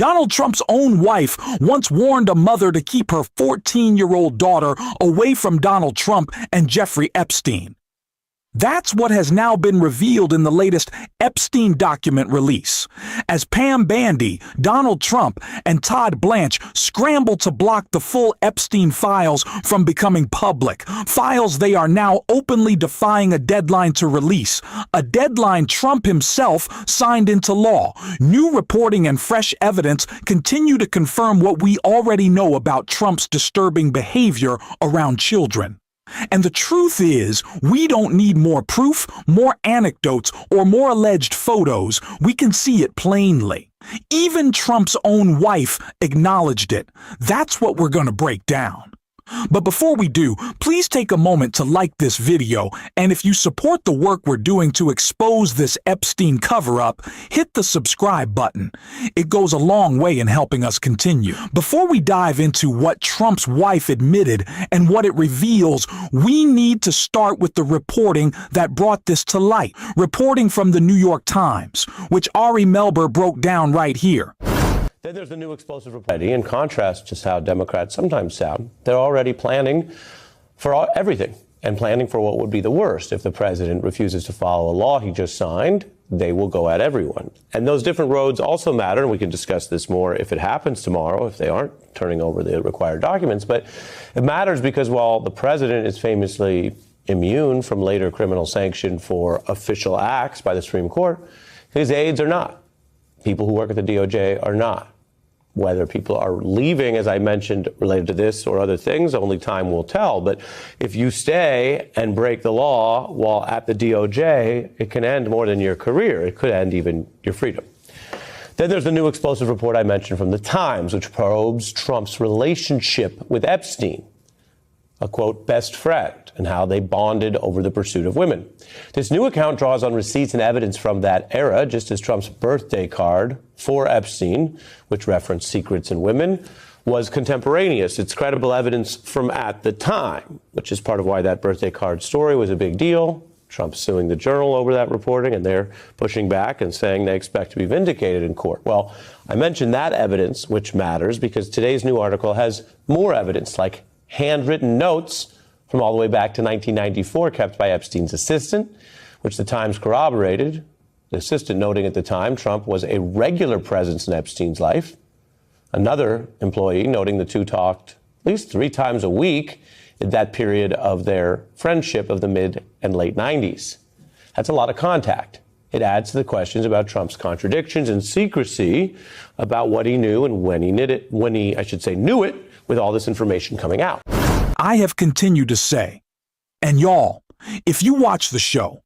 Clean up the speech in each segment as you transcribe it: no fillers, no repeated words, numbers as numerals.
Donald Trump's own wife once warned a mother to keep her 14-year-old daughter away from Donald Trump and Jeffrey Epstein. That's what has now been revealed in the latest Epstein document release. As Pam Bandy, Donald Trump, and Todd Blanche scramble to block the full Epstein files from becoming public, files they are now openly defying a deadline to release, a deadline Trump himself signed into law. New reporting and fresh evidence continue to confirm what we already know about Trump's disturbing behavior around children. And the truth is, we don't need more proof, more anecdotes, or more alleged photos. We can see it plainly. Even Trump's own wife acknowledged it. That's what we're going to break down. But before we do, please take a moment to like this video, and if you support the work we're doing to expose this Epstein cover-up, hit the subscribe button. It goes a long way in helping us continue. Before we dive into what Trump's wife admitted and what it reveals, we need to start with the reporting that brought this to light. Reporting from the New York Times, which Ari Melber broke down right here. Then there's the new explosive report. In contrast to how Democrats sometimes sound, they're already planning for everything and planning for what would be the worst. If the president refuses to follow a law he just signed, they will go at everyone. And those different roads also matter, and we can discuss this more if it happens tomorrow, if they aren't turning over the required documents. But it matters because while the president is famously immune from later criminal sanction for official acts by the Supreme Court, his aides are not. People who work at the DOJ are not. Whether people are leaving, as I mentioned, related to this or other things, only time will tell. But if you stay and break the law while at the DOJ, it can end more than your career. It could end even your freedom. Then there's the new explosive report I mentioned from the Times, which probes Trump's relationship with Epstein, a, quote, best friend, and how they bonded over the pursuit of women. This new account draws on receipts and evidence from that era, just as Trump's birthday card for Epstein, which referenced secrets and women, was contemporaneous. It's credible evidence from at the time, which is part of why that birthday card story was a big deal. Trump's suing the Journal over that reporting, and they're pushing back and saying they expect to be vindicated in court. Well, I mentioned that evidence, which matters because today's new article has more evidence, like handwritten notes from all the way back to 1994 kept by Epstein's assistant, which the Times corroborated. The assistant noting at the time Trump was a regular presence in Epstein's life. Another employee noting the two talked at least 3 times a week in that period of their friendship of the mid and late 90s. That's a lot of contact. It adds to the questions about Trump's contradictions and secrecy about what he knew and when he knew it with all this information coming out. I have continued to say, and y'all, if you watch the show,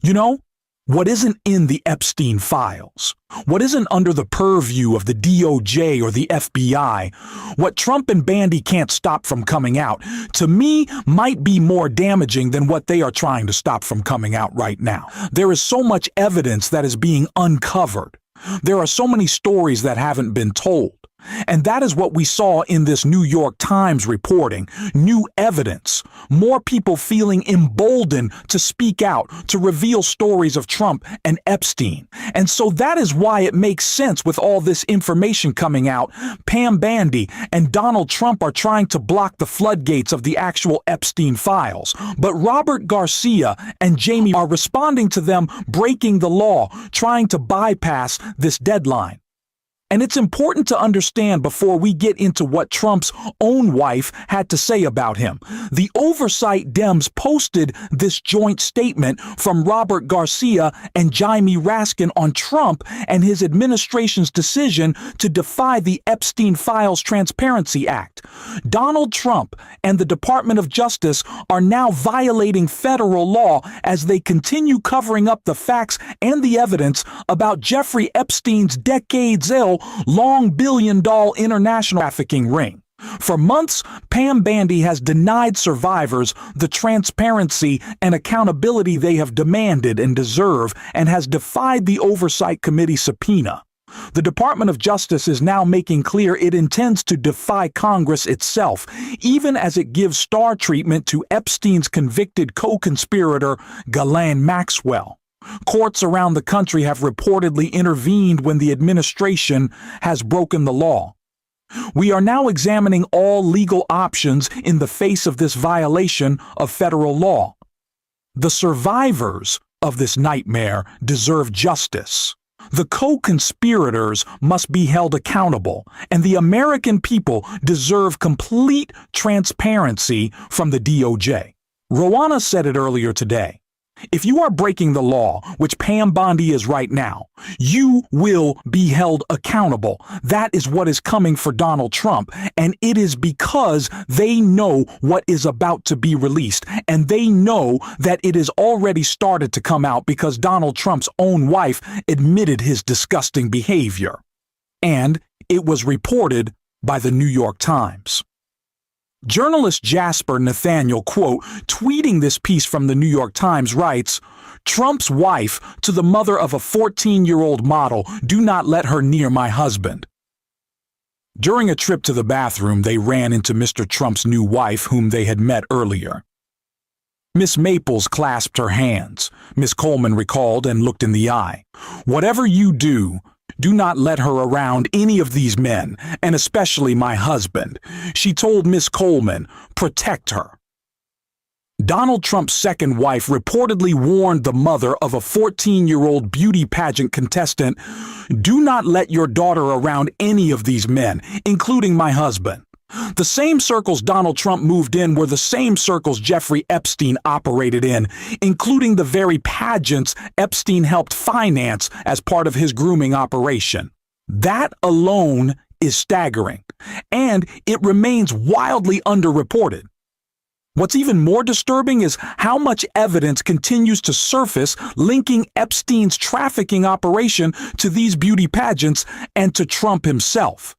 you know, what isn't in the Epstein files, what isn't under the purview of the DOJ or the FBI, what Trump and Bandy can't stop from coming out, to me, might be more damaging than what they are trying to stop from coming out right now. There is so much evidence that is being uncovered. There are so many stories that haven't been told. And that is what we saw in this New York Times reporting. New evidence. More people feeling emboldened to speak out, to reveal stories of Trump and Epstein. And so that is why it makes sense with all this information coming out. Pam Bandy and Donald Trump are trying to block the floodgates of the actual Epstein files. But Robert Garcia and Jamie are responding to them breaking the law, trying to bypass this deadline. And it's important to understand before we get into what Trump's own wife had to say about him. The oversight Dems posted this joint statement from Robert Garcia and Jaime Raskin on Trump and his administration's decision to defy the Epstein Files Transparency Act. Donald Trump and the Department of Justice are now violating federal law as they continue covering up the facts and the evidence about Jeffrey Epstein's decades-old long billion-dollar international trafficking ring. For months, Pam Bandy has denied survivors the transparency and accountability they have demanded and deserve, and has defied the Oversight Committee subpoena. The Department of Justice is now making clear it intends to defy Congress itself, even as it gives star treatment to Epstein's convicted co-conspirator, Ghislaine Maxwell. Courts around the country have reportedly intervened when the administration has broken the law. We are now examining all legal options in the face of this violation of federal law. The survivors of this nightmare deserve justice. The co-conspirators must be held accountable, and the American people deserve complete transparency from the DOJ. Rowana said it earlier today. If you are breaking the law, which Pam Bondi is right now, you will be held accountable. That is what is coming for Donald Trump, and it is because they know what is about to be released, and they know that it has already started to come out because Donald Trump's own wife admitted his disgusting behavior. And it was reported by the New York Times. Journalist Jasper Nathaniel, quote, tweeting this piece from the New York Times, writes, "Trump's wife to the mother of a 14-year-old model, do not let her near my husband." During a trip to the bathroom, they ran into Mr. Trump's new wife, whom they had met earlier. Miss Maples clasped her hands. Miss Coleman recalled and looked in the eye. "Whatever you do, do not let her around any of these men, and especially my husband." She told Miss Coleman, "Protect her." Donald Trump's second wife reportedly warned the mother of a 14-year-old beauty pageant contestant, "Do not let your daughter around any of these men, including my husband." The same circles Donald Trump moved in were the same circles Jeffrey Epstein operated in, including the very pageants Epstein helped finance as part of his grooming operation. That alone is staggering, and it remains wildly underreported. What's even more disturbing is how much evidence continues to surface linking Epstein's trafficking operation to these beauty pageants and to Trump himself.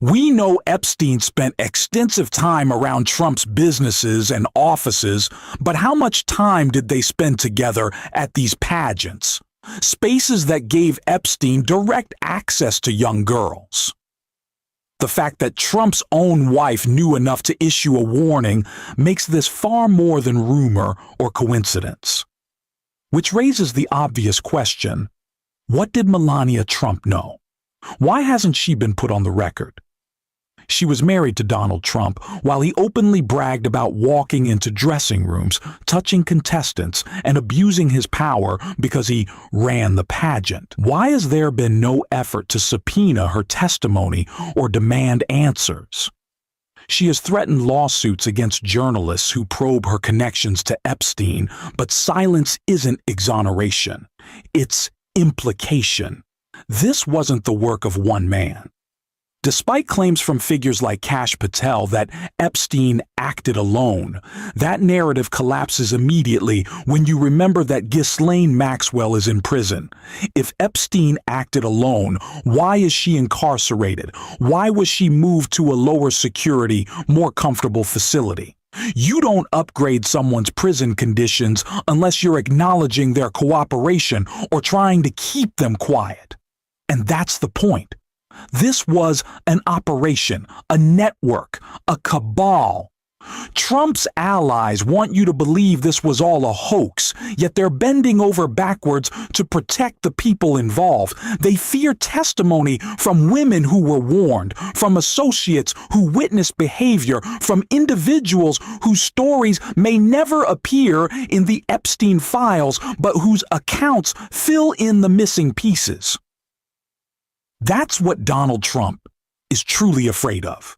We know Epstein spent extensive time around Trump's businesses and offices, but how much time did they spend together at these pageants? Spaces that gave Epstein direct access to young girls. The fact that Trump's own wife knew enough to issue a warning makes this far more than rumor or coincidence. Which raises the obvious question, what did Melania Trump know? Why hasn't she been put on the record? She was married to Donald Trump while he openly bragged about walking into dressing rooms, touching contestants, and abusing his power because he ran the pageant. Why has there been no effort to subpoena her testimony or demand answers? She has threatened lawsuits against journalists who probe her connections to Epstein, but silence isn't exoneration. It's implication. This wasn't the work of one man. Despite claims from figures like Kash Patel that Epstein acted alone, that narrative collapses immediately when you remember that Ghislaine Maxwell is in prison. If Epstein acted alone, why is she incarcerated? Why was she moved to a lower security, more comfortable facility? You don't upgrade someone's prison conditions unless you're acknowledging their cooperation or trying to keep them quiet. And that's the point. This was an operation, a network, a cabal. Trump's allies want you to believe this was all a hoax, yet they're bending over backwards to protect the people involved. They fear testimony from women who were warned, from associates who witnessed behavior, from individuals whose stories may never appear in the Epstein files, but whose accounts fill in the missing pieces. That's what Donald Trump is truly afraid of.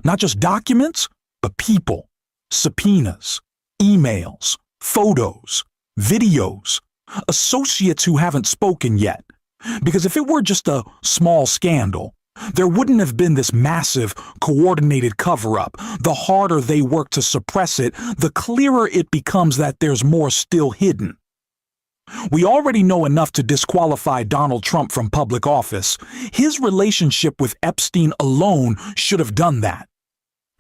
Not just documents, but people, subpoenas, emails, photos, videos, associates who haven't spoken yet. Because if it were just a small scandal, there wouldn't have been this massive, coordinated cover-up. The harder they work to suppress it, the clearer it becomes that there's more still hidden. We already know enough to disqualify Donald Trump from public office. His relationship with Epstein alone should have done that.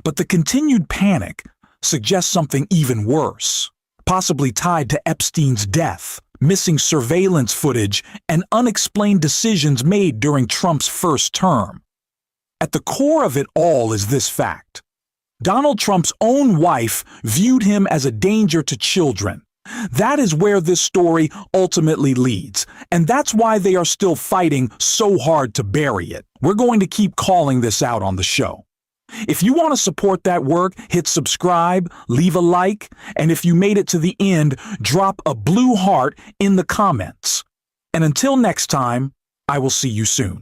But the continued panic suggests something even worse, possibly tied to Epstein's death, missing surveillance footage, and unexplained decisions made during Trump's first term. At the core of it all is this fact. Donald Trump's own wife viewed him as a danger to children. That is where this story ultimately leads, and that's why they are still fighting so hard to bury it. We're going to keep calling this out on the show. If you want to support that work, hit subscribe, leave a like, and if you made it to the end, drop a blue heart in the comments. And until next time, I will see you soon.